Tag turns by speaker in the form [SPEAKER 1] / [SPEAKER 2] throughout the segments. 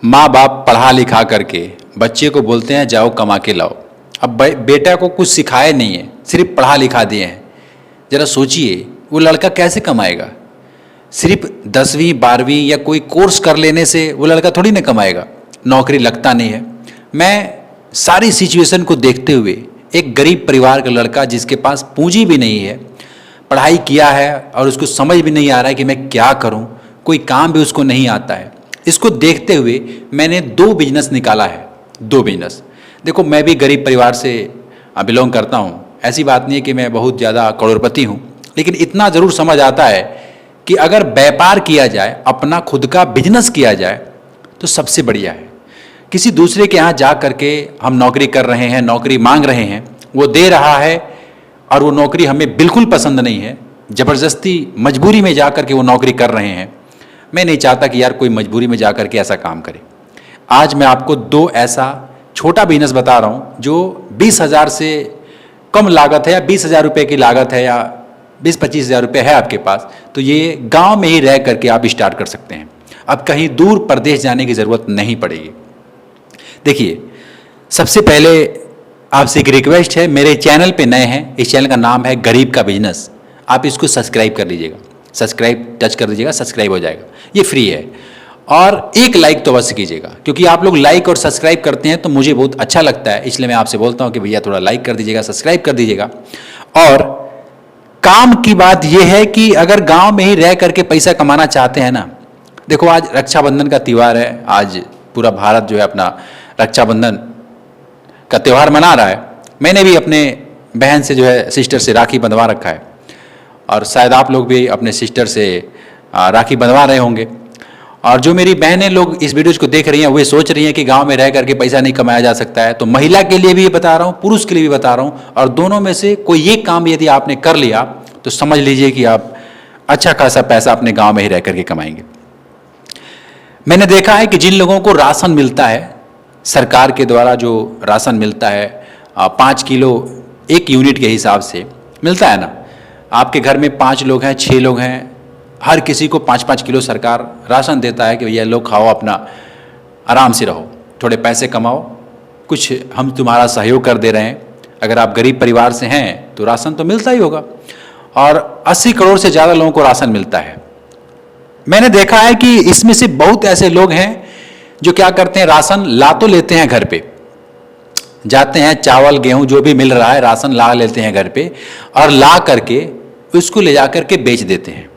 [SPEAKER 1] माँ बाप पढ़ा लिखा करके बच्चे को बोलते हैं जाओ कमा के लाओ। अब बेटा को कुछ सिखाए नहीं है, सिर्फ पढ़ा लिखा दिए हैं। जरा सोचिए वो लड़का कैसे कमाएगा? सिर्फ 10वीं 12वीं या कोई कोर्स कर लेने से वो लड़का थोड़ी ना कमाएगा, नौकरी लगता नहीं है। मैं सारी सिचुएशन को देखते हुए एक गरीब परिवार का लड़का जिसके पास पूंजी भी नहीं है, पढ़ाई किया है और उसको समझ भी नहीं आ रहा है कि मैं क्या करूं, कोई काम भी उसको नहीं आता है, इसको देखते हुए मैंने 2 बिजनेस निकाला है। 2 बिजनेस। देखो, मैं भी गरीब परिवार से बिलोंग करता हूँ। ऐसी बात नहीं है कि मैं बहुत ज़्यादा करोड़पति हूँ, लेकिन इतना ज़रूर समझ आता है कि अगर व्यापार किया जाए, अपना खुद का बिजनेस किया जाए तो सबसे बढ़िया है। किसी दूसरे के यहाँ जा करके हम नौकरी कर रहे हैं, नौकरी मांग रहे हैं, वो दे रहा है और वो नौकरी हमें बिल्कुल पसंद नहीं है, ज़बरदस्ती मजबूरी में जा करके वो नौकरी कर रहे हैं। मैं नहीं चाहता कि यार कोई मजबूरी में जा करके ऐसा काम करे। आज मैं आपको 2 ऐसा छोटा बिजनेस बता रहा हूँ जो 20,000 से कम लागत है, या 20,000 रुपये की लागत है, या 20-25 हज़ार रुपये है आपके पास, तो ये गांव में ही रह करके आप स्टार्ट कर सकते हैं। अब कहीं दूर प्रदेश जाने की ज़रूरत नहीं पड़ेगी। देखिए, सबसे पहले आपसे एक रिक्वेस्ट है, मेरे चैनल पे नए हैं, इस चैनल का नाम है गरीब का बिजनेस। आप इसको सब्सक्राइब कर लीजिएगा, सब्सक्राइब टच कर दीजिएगा, सब्सक्राइब हो जाएगा, ये फ्री है। और एक लाइक तो अवश्य कीजिएगा, क्योंकि आप लोग लाइक और सब्सक्राइब करते हैं तो मुझे बहुत अच्छा लगता है, इसलिए मैं आपसे बोलता हूँ कि भैया थोड़ा लाइक कर दीजिएगा, सब्सक्राइब कर दीजिएगा। और काम की बात यह है कि अगर गांव में ही रह करके पैसा कमाना चाहते हैं ना, देखो आज रक्षाबंधन का त्यौहार है, आज पूरा भारत जो है अपना रक्षाबंधन का त्यौहार मना रहा है। मैंने भी अपने बहन से जो है सिस्टर से राखी बंधवा रखा है, और शायद आप लोग भी अपने सिस्टर से राखी बंधवा रहे होंगे। और जो मेरी बहनें लोग इस वीडियो को देख रही हैं, वे सोच रही हैं कि गांव में रह करके पैसा नहीं कमाया जा सकता है, तो महिला के लिए भी बता रहा हूं, पुरुष के लिए भी बता रहा हूं, और दोनों में से कोई एक काम यदि आपने कर लिया तो समझ लीजिए कि आप अच्छा खासा पैसा अपने गांव में ही रह करके कमाएंगे। मैंने देखा है कि जिन लोगों को राशन मिलता है, सरकार के द्वारा जो राशन मिलता है 5 किलो 1 यूनिट के हिसाब से मिलता है ना, आपके घर में 5 लोग हैं, 6 लोग हैं, हर किसी को 5-5 किलो सरकार राशन देता है कि भैया लो खाओ, अपना आराम से रहो, थोड़े पैसे कमाओ, कुछ हम तुम्हारा सहयोग कर दे रहे हैं। अगर आप गरीब परिवार से हैं तो राशन तो मिलता ही होगा, और 80 करोड़ से ज़्यादा लोगों को राशन मिलता है। मैंने देखा है कि इसमें से बहुत ऐसे लोग हैं जो क्या करते हैं, राशन ला तो लेते हैं, घर पे जाते हैं, चावल गेहूं जो भी मिल रहा है राशन ला लेते हैं घर पे, और ला करके उसको ले जा करके बेच देते हैं।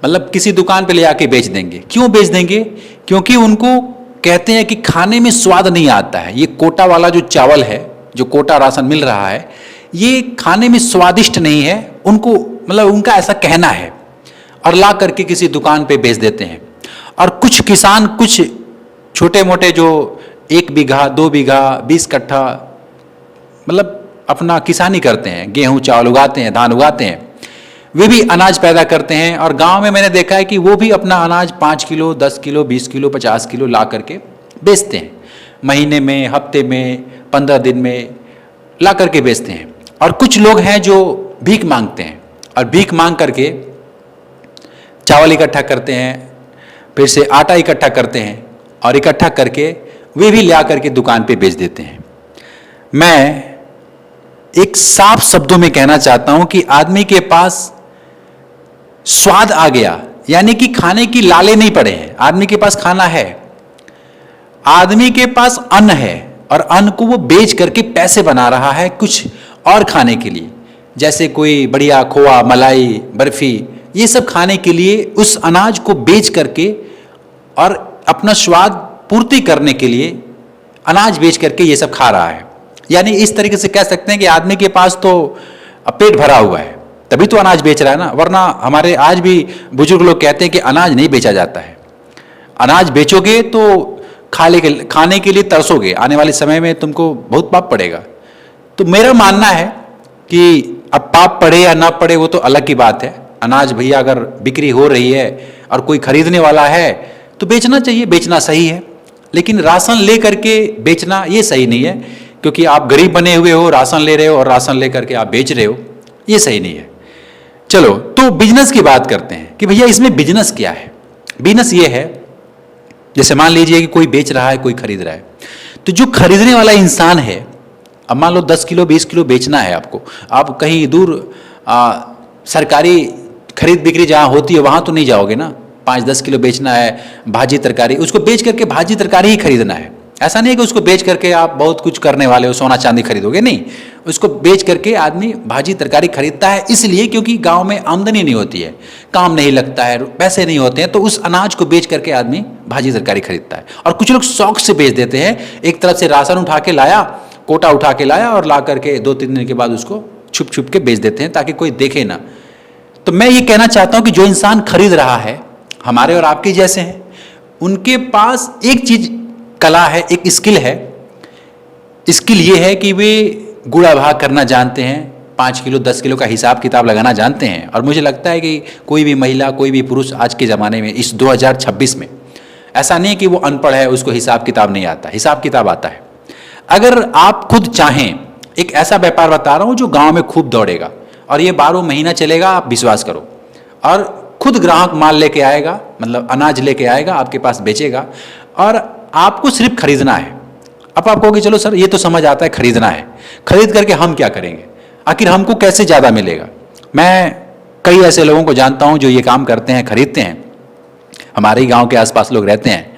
[SPEAKER 1] मतलब किसी दुकान पे ले जाके बेच देंगे। क्यों बेच देंगे? क्योंकि उनको कहते हैं कि खाने में स्वाद नहीं आता है, ये कोटा वाला जो चावल है, जो कोटा राशन मिल रहा है, ये खाने में स्वादिष्ट नहीं है, उनको मतलब उनका ऐसा कहना है, और ला करके किसी दुकान पे बेच देते हैं। और कुछ किसान, कुछ छोटे मोटे जो 1 बीघा 2 बीघा 20 कट्ठा मतलब अपना किसानी करते हैं, गेहूं चावल उगाते हैं, धान उगाते हैं, वे भी अनाज पैदा करते हैं। और गांव में मैंने देखा है कि वो भी अपना अनाज 5 किलो 10 किलो 20 किलो 50 किलो ला करके बेचते हैं, महीने में, हफ्ते में, 15 दिन में ला करके बेचते हैं। और कुछ लोग हैं जो भीख मांगते हैं, और भीख मांग करके चावल इकट्ठा करते हैं, फिर से आटा इकट्ठा करते हैं, और इकट्ठा करके वे भी ला करके दुकान पे बेच देते हैं। मैं एक साफ शब्दों में कहना चाहता हूं कि आदमी के पास स्वाद आ गया, यानी कि खाने की लाले नहीं पड़े हैं, आदमी के पास खाना है, आदमी के पास अन्न है, और अन्न को वो बेच करके पैसे बना रहा है कुछ और खाने के लिए, जैसे कोई बढ़िया खोआ, मलाई, बर्फी, ये सब खाने के लिए उस अनाज को बेच करके और अपना स्वाद पूर्ति करने के लिए अनाज बेच करके ये सब खा रहा है। यानी इस तरीके से कह सकते हैं कि आदमी के पास तो पेट भरा हुआ है, तभी तो अनाज बेच रहा है ना, वरना हमारे आज भी बुजुर्ग लोग कहते हैं कि अनाज नहीं बेचा जाता है। अनाज बेचोगे तो खाने के लिए तरसोगे, आने वाले समय में तुमको बहुत पाप पड़ेगा। तो मेरा मानना है कि अब पाप पड़े या ना पड़े वो तो अलग की बात है। अनाज भैया अगर बिक्री हो रही है और कोई खरीदने वाला है तो बेचना चाहिए, बेचना सही है। लेकिन राशन ले करके बेचना ये सही नहीं है, क्योंकि आप गरीब बने हुए हो, राशन ले रहे हो और राशन ले करके आप बेच रहे हो, ये सही नहीं है। चलो तो बिजनेस की बात करते हैं कि भैया इसमें बिजनेस क्या है। बिजनेस ये है जैसे मान लीजिए कि कोई बेच रहा है, कोई खरीद रहा है, तो जो खरीदने वाला इंसान है, अब मान लो 10 किलो 20 किलो बेचना है आपको, आप कहीं दूर सरकारी खरीद बिक्री जहाँ होती है वहाँ तो नहीं जाओगे ना। 5-10 किलो बेचना है भाजी तरकारी, उसको बेच करके भाजी तरकारी ही खरीदना है। ऐसा नहीं है कि उसको बेच करके आप बहुत कुछ करने वाले हो, सोना चांदी खरीदोगे, नहीं। उसको बेच करके आदमी भाजी तरकारी खरीदता है इसलिए क्योंकि गांव में आमदनी नहीं होती है, काम नहीं लगता है, पैसे नहीं होते हैं, तो उस अनाज को बेच करके आदमी भाजी तरकारी खरीदता है। और कुछ लोग शौक से बेच देते हैं, एक तरफ से राशन उठा के लाया, कोटा उठा के लाया और ला करके 2-3 दिन के बाद उसको छुप छुप के बेच देते हैं ताकि कोई देखे ना। तो मैं ये कहना चाहता हूं कि जो इंसान खरीद रहा है, हमारे और आपके जैसे हैं, उनके पास एक चीज कला है, एक स्किल है। स्किल ये है कि वे गुणा भाग करना जानते हैं, 5 किलो 10 किलो का हिसाब किताब लगाना जानते हैं। और मुझे लगता है कि कोई भी महिला, कोई भी पुरुष आज के ज़माने में, इस 2026 में, ऐसा नहीं कि वो अनपढ़ है, उसको हिसाब किताब नहीं आता, हिसाब किताब आता है। अगर आप खुद चाहें, एक ऐसा व्यापार बता रहा हूँ जो गाँव में खूब दौड़ेगा और ये 12 महीना चलेगा, आप विश्वास करो, और खुद ग्राहक माल लेके आएगा, मतलब अनाज लेके आएगा, आपके पास बेचेगा और आपको सिर्फ खरीदना है। अब आप कहोगे चलो सर ये तो समझ आता है, खरीदना है, खरीद करके हम क्या करेंगे, आखिर हमको कैसे ज़्यादा मिलेगा। मैं कई ऐसे लोगों को जानता हूं जो ये काम करते हैं, खरीदते हैं, हमारे ही गांव के आसपास लोग रहते हैं,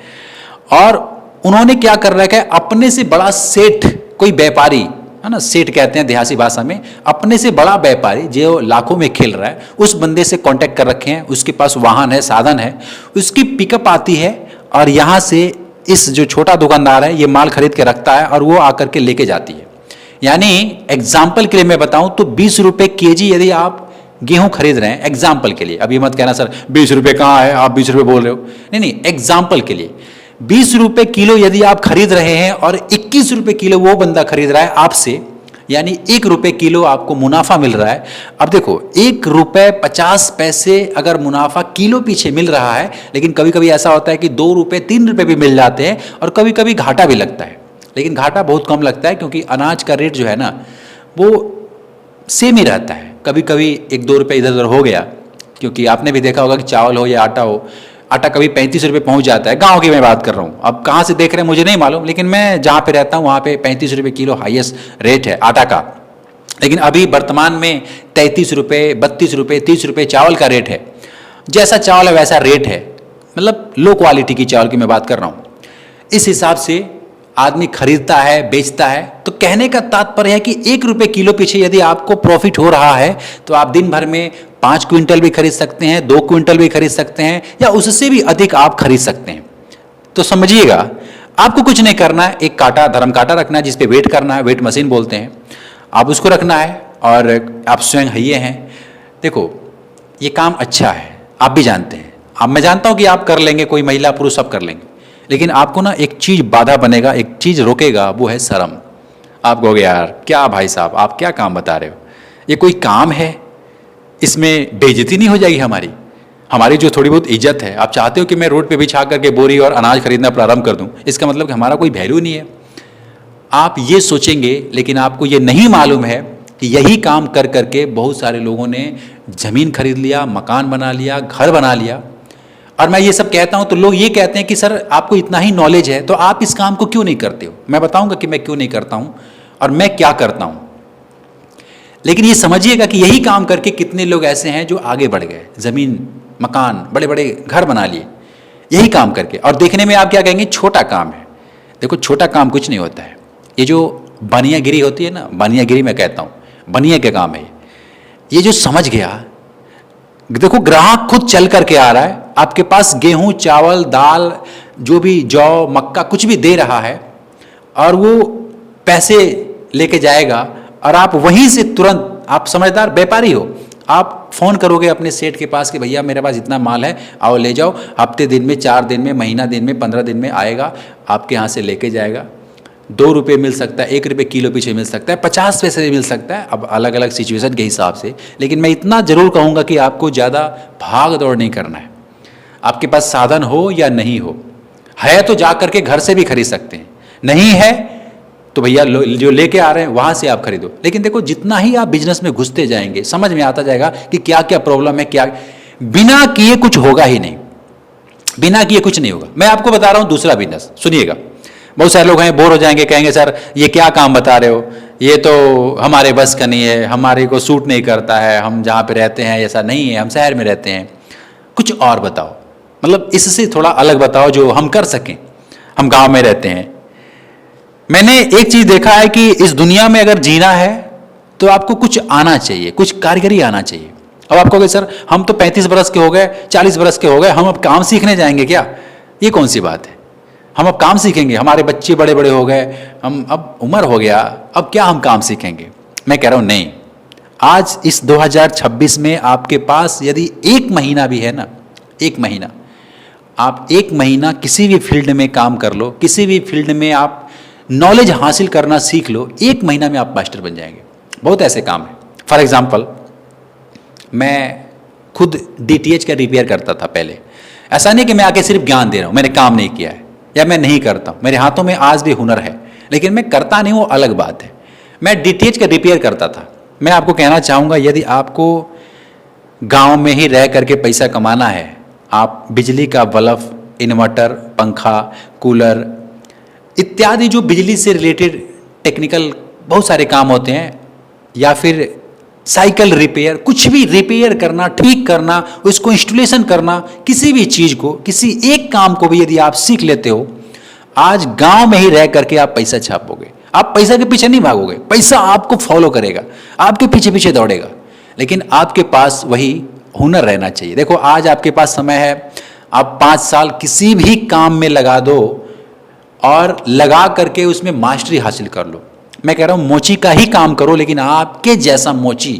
[SPEAKER 1] और उन्होंने क्या कर रखा है, अपने से बड़ा सेठ, कोई व्यापारी है ना, सेठ कहते हैं देहाती भाषा में, अपने से बड़ा व्यापारी जो लाखों में खेल रहा है, उस बंदे से कांटेक्ट कर रखे हैं, उसके पास वाहन है, साधन है, उसकी पिकअप आती है और यहाँ से इस जो छोटा दुकानदार है ये माल खरीद के रखता है और वो आकर के लेके जाती है। यानी एग्जाम्पल के लिए मैं बताऊं तो 20 रुपये केजी यदि आप गेहूं खरीद रहे हैं, एग्जाम्पल के लिए, अब ये मत कहना सर 20 रुपये कहाँ है, आप 20 रुपये बोल रहे हो, नहीं नहीं, एग्जाम्पल के लिए 20 रुपये किलो यदि आप खरीद रहे हैं और 21 रुपये किलो वो बंदा खरीद रहा है आपसे, यानी 1 रुपये किलो आपको मुनाफा मिल रहा है। अब देखो 1 रुपये 50 पैसे अगर मुनाफा किलो पीछे मिल रहा है, लेकिन कभी कभी ऐसा होता है कि 2 रुपये 3 रुपये भी मिल जाते हैं और कभी कभी घाटा भी लगता है, लेकिन घाटा बहुत कम लगता है क्योंकि अनाज का रेट जो है ना वो सेम ही रहता है। कभी कभी 1-2 रुपये इधर उधर हो गया, क्योंकि आपने भी देखा होगा कि चावल हो या आटा हो, आटा कभी 35 रुपये पहुंच जाता है, गांव की मैं बात कर रहा हूँ, अब कहाँ से देख रहे हैं मुझे नहीं मालूम, लेकिन मैं जहाँ पे रहता हूँ वहाँ पे 35 रुपये किलो हाईएस्ट रेट है आटा का। लेकिन अभी वर्तमान में 33 रुपये 32 रुपये 30 रुपये चावल का रेट है। जैसा चावल है वैसा रेट है, मतलब लो क्वालिटी की चावल की मैं बात कर रहा हूँ। इस हिसाब से आदमी खरीदता है, बेचता है। तो कहने का तात्पर्य है कि 1 रुपये किलो पीछे यदि आपको प्रॉफिट हो रहा है तो आप दिन भर में 5 क्विंटल भी खरीद सकते हैं, 2 क्विंटल भी खरीद सकते हैं, या उससे भी अधिक आप खरीद सकते हैं। तो समझिएगा, आपको कुछ नहीं करना है, एक कांटा, धर्म कांटा रखना है जिस पे वेट करना है, वेट मशीन बोलते हैं, आप उसको रखना है और आप स्वयं हइये हैं। देखो ये काम अच्छा है, आप भी जानते हैं, अब मैं जानता हूं कि आप कर लेंगे, कोई महिला पुरुष सब कर लेंगे, लेकिन आपको ना एक चीज बाधा बनेगा, एक चीज रोकेगा, वो है शर्म। आप कहोगे यार क्या भाई साहब आप क्या काम बता रहे हो, ये कोई काम है, इसमें बेइज्जती नहीं हो जाएगी हमारी, हमारी जो थोड़ी बहुत इज्जत है। आप चाहते हो कि मैं रोड पे बिछा करके बोरी और अनाज खरीदना प्रारंभ कर दूं, इसका मतलब कि हमारा कोई वैल्यू नहीं है। आप ये सोचेंगे, लेकिन आपको ये नहीं मालूम है कि यही काम कर करके बहुत सारे लोगों ने जमीन खरीद लिया, मकान बना लिया, घर बना लिया। और मैं ये सब कहता हूं तो लोग ये कहते हैं कि सर आपको इतना ही नॉलेज है तो आप इस काम को क्यों नहीं करते हो। मैं बताऊंगा कि मैं क्यों नहीं करता हूं और मैं क्या करता हूं, लेकिन ये समझिएगा कि यही काम करके कितने लोग ऐसे हैं जो आगे बढ़ गए, जमीन मकान बड़े बड़े घर बना लिए यही काम करके। और देखने में आप क्या कहेंगे छोटा काम है, देखो छोटा काम कुछ नहीं होता है। ये जो बनियागिरी होती है ना, बनियागिरी मैं कहता हूँ, बनिया का काम है ये जो समझ गया। देखो ग्राहक खुद चल करके आ रहा है आपके पास, गेहूं चावल दाल जो भी जौ मक्का कुछ भी दे रहा है और वो पैसे लेके जाएगा और आप वहीं से तुरंत, आप समझदार व्यापारी हो, आप फोन करोगे अपने सेठ के पास कि भैया मेरे पास इतना माल है, आओ ले जाओ, हफ्ते दिन में 4 दिन में महीना दिन में 15 दिन में आएगा, आपके यहाँ से लेके जाएगा। 2 रुपये मिल सकता है, 1 रुपये किलो पीछे मिल सकता है, 50 पैसे भी मिल सकता है, अब अलग अलग सिचुएशन के हिसाब से। लेकिन मैं इतना जरूर कहूँगा कि आपको ज़्यादा भाग दौड़ नहीं करना है। आपके पास साधन हो या नहीं हो, है तो जा करके घर से भी खरीद सकते हैं, नहीं है तो भैया जो लेके आ रहे हैं वहाँ से आप खरीदो। लेकिन देखो जितना ही आप बिजनेस में घुसते जाएंगे समझ में आता जाएगा कि क्या क्या प्रॉब्लम है, क्या बिना किए कुछ होगा ही नहीं। बिना किए कुछ नहीं होगा। मैं आपको बता रहा हूं दूसरा बिजनेस, सुनिएगा। बहुत सारे लोग हैं, बोर हो जाएंगे, कहेंगे सर ये क्या काम बता रहे हो, ये तो हमारे बस का नहीं है, हमारे को सूट नहीं करता है, हम जहाँ पे रहते हैं ऐसा नहीं है, हम शहर में रहते हैं, कुछ और बताओ, मतलब इससे थोड़ा अलग बताओ जो हम कर सकें, हम गांव में रहते हैं। मैंने एक चीज देखा है कि इस दुनिया में अगर जीना है तो आपको कुछ आना चाहिए, कुछ कारीगरी आना चाहिए। अब आप कहोगे सर हम तो 35 बरस के हो गए, 40 बरस के हो गए, हम अब काम सीखने जाएंगे क्या? ये कौन सी बात है? हम अब काम सीखेंगे, हमारे बच्चे बड़े बड़े हो गए, हम अब उम्र हो गया, अब क्या हम काम सीखेंगे? मैं कह रहा हूं नहीं, आज इस 2026 में आपके पास यदि 1 महीना भी है ना, 1 महीना, आप 1 महीना किसी भी फील्ड में काम कर लो, किसी भी फील्ड में आप नॉलेज हासिल करना सीख लो, 1 महीना में आप मास्टर बन जाएंगे। बहुत ऐसे काम है। फॉर एग्जाम्पल, मैं खुद DTH का रिपेयर करता था पहले। ऐसा नहीं कि मैं आके सिर्फ ज्ञान दे रहा हूं, मैंने काम नहीं किया है या मैं नहीं करता हूं, मेरे हाथों में आज भी हुनर है, लेकिन मैं करता नहीं, वो अलग बात है। मैं DTH का रिपेयर करता था। मैं आपको कहना चाहूंगा, यदि आपको गांव में ही रह करके पैसा कमाना है, आप बिजली का बल्ब, इन्वर्टर, पंखा, कूलर इत्यादि जो बिजली से रिलेटेड टेक्निकल बहुत सारे काम होते हैं, या फिर साइकिल रिपेयर, कुछ भी रिपेयर करना, ठीक करना, उसको इंस्टॉलेशन करना, किसी भी चीज को, किसी एक काम को भी यदि आप सीख लेते हो, आज गांव में ही रह करके आप पैसा छापोगे। आप पैसा के पीछे नहीं भागोगे, पैसा आपको फॉलो करेगा, आपके पीछे पीछे दौड़ेगा, लेकिन आपके पास वही हुनर रहना चाहिए। देखो आज आपके पास समय है, आप 5 साल किसी भी काम में लगा दो और लगा करके उसमें मास्टरी हासिल कर लो। मैं कह रहा हूं मोची का ही काम करो, लेकिन आपके जैसा मोची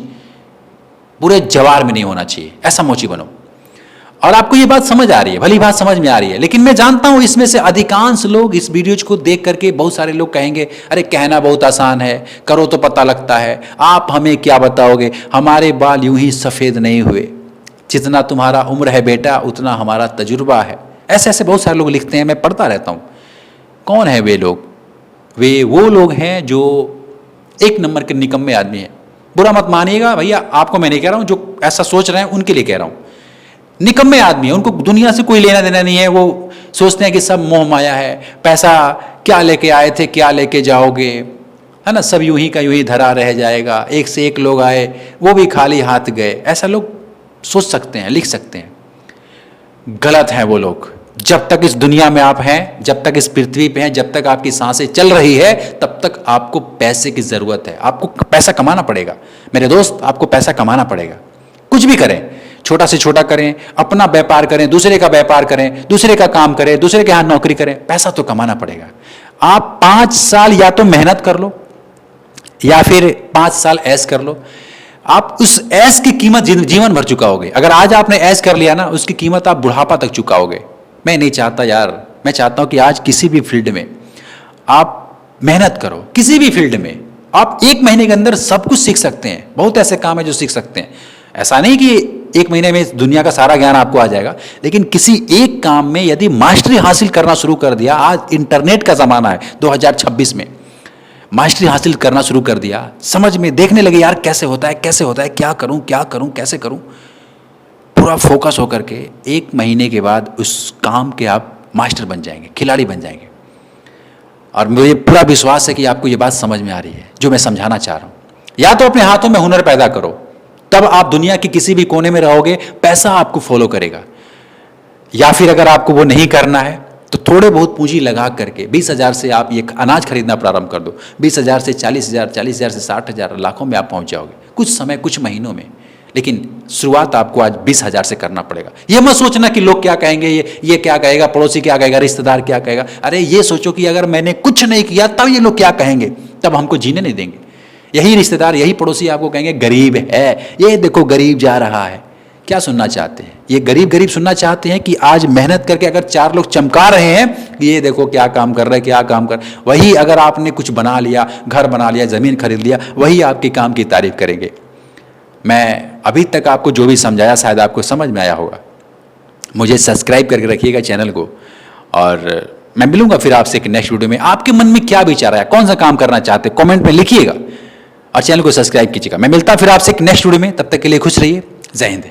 [SPEAKER 1] पूरे जवार में नहीं होना चाहिए, ऐसा मोची बनो। और आपको ये बात समझ आ रही है, भली बात समझ में आ रही है, लेकिन मैं जानता हूं इसमें से अधिकांश लोग इस वीडियो को देख करके, बहुत सारे लोग कहेंगे अरे कहना बहुत आसान है, करो तो पता लगता है, आप हमें क्या बताओगे, हमारे बाल यूं ही सफेद नहीं हुए, जितना तुम्हारा उम्र है बेटा उतना हमारा तजुर्बा है। ऐसे ऐसे बहुत सारे लोग लिखते हैं, मैं पढ़ता रहता हूं। कौन है वे लोग? वे वो लोग हैं जो 1 नंबर के निकम्मे आदमी हैं। बुरा मत मानिएगा भैया, आपको मैं नहीं कह रहा हूं, जो ऐसा सोच रहे हैं उनके लिए कह रहा हूं। निकम्मे आदमी है, उनको दुनिया से कोई लेना देना नहीं है, वो सोचते हैं कि सब मोह माया है, पैसा क्या लेके आए थे क्या लेके जाओगे, है ना, सब यूं ही का यूं ही धरा रह जाएगा, एक से एक लोग आए वो भी खाली हाथ गए। ऐसा लोग सोच सकते हैं, लिख सकते हैं। गलत हैं वो लोग। जब तक इस दुनिया में आप हैं, जब तक इस पृथ्वी पे हैं, जब तक आपकी सांसें चल रही है, तब तक आपको पैसे की जरूरत है, आपको पैसा कमाना पड़ेगा मेरे दोस्त, आपको पैसा कमाना पड़ेगा। कुछ भी करें, छोटा से छोटा करें, अपना व्यापार करें, दूसरे का व्यापार करें, दूसरे का काम करें, दूसरे के यहाँ नौकरी करें, पैसा तो कमाना पड़ेगा। आप 5 साल या तो मेहनत कर लो या फिर 5 साल ऐश कर लो। आप उस ऐश की कीमत जीवन भर चुकाओगे। अगर आज आपने ऐश कर लिया ना, उसकी कीमत आप बुढ़ापा तक चुकाओगे। मैं नहीं चाहता यार, मैं चाहता हूं कि आज किसी भी फील्ड में आप मेहनत करो, किसी भी फील्ड में आप 1 महीने के अंदर सब कुछ सीख सकते हैं। बहुत ऐसे काम है जो सीख सकते हैं। ऐसा नहीं कि 1 महीने में दुनिया का सारा ज्ञान आपको आ जाएगा, लेकिन किसी एक काम में यदि मास्टरी हासिल करना शुरू कर दिया, आज इंटरनेट का जमाना है 2026 में, मास्टरी हासिल करना शुरू कर दिया, समझ में देखने लगे यार कैसे होता है, कैसे होता है, क्या करूं कैसे करूं, पूरा फोकस होकर के 1 महीने के बाद उस काम के आप मास्टर बन जाएंगे, खिलाड़ी बन जाएंगे। और मुझे पूरा विश्वास है कि आपको ये बात समझ में आ रही है जो मैं समझाना चाह रहा हूं। या तो अपने हाथों में हुनर पैदा करो, तब आप दुनिया के किसी भी कोने में रहोगे, पैसा आपको फॉलो करेगा। या फिर अगर आपको वो नहीं करना है तो थोड़े बहुत पूंजी लगा करके 20,000 से आप ये अनाज खरीदना प्रारंभ कर दो। 20,000 से 40,000, 40,000 से 60,000, लाखों में आप पहुंच जाओगे कुछ समय, कुछ महीनों में। लेकिन शुरुआत आपको आज 20,000 से करना पड़ेगा। ये मत सोचना कि लोग क्या कहेंगे, ये क्या कहेगा, पड़ोसी क्या कहेगा, रिश्तेदार क्या कहेगा। अरे ये सोचो कि अगर मैंने कुछ नहीं किया तब ये लोग क्या कहेंगे, तब हमको जीने नहीं देंगे। यही रिश्तेदार, यही पड़ोसी आपको कहेंगे गरीब है, ये देखो गरीब जा रहा है। क्या सुनना चाहते हैं? ये गरीब सुनना चाहते हैं कि आज मेहनत करके अगर 4 लोग चमका रहे हैं कि ये देखो क्या काम कर रहे हैं, क्या काम कर, वही अगर आपने कुछ बना लिया, घर बना लिया, जमीन खरीद लिया, वही आपके काम की तारीफ करेंगे। मैं अभी तक आपको जो भी समझाया शायद आपको समझ में आया होगा। मुझे सब्सक्राइब करके रखिएगा चैनल को, और मैं मिलूंगा फिर आपसे एक नेक्स्ट वीडियो में। आपके मन में क्या विचार है, कौन सा काम करना चाहते हैं, कमेंट में लिखिएगा और चैनल को सब्सक्राइब कीजिएगा। मैं मिलता फिर आपसे एक नेक्स्ट वीडियो में, तब तक के लिए खुश रहिए। जय हिंद।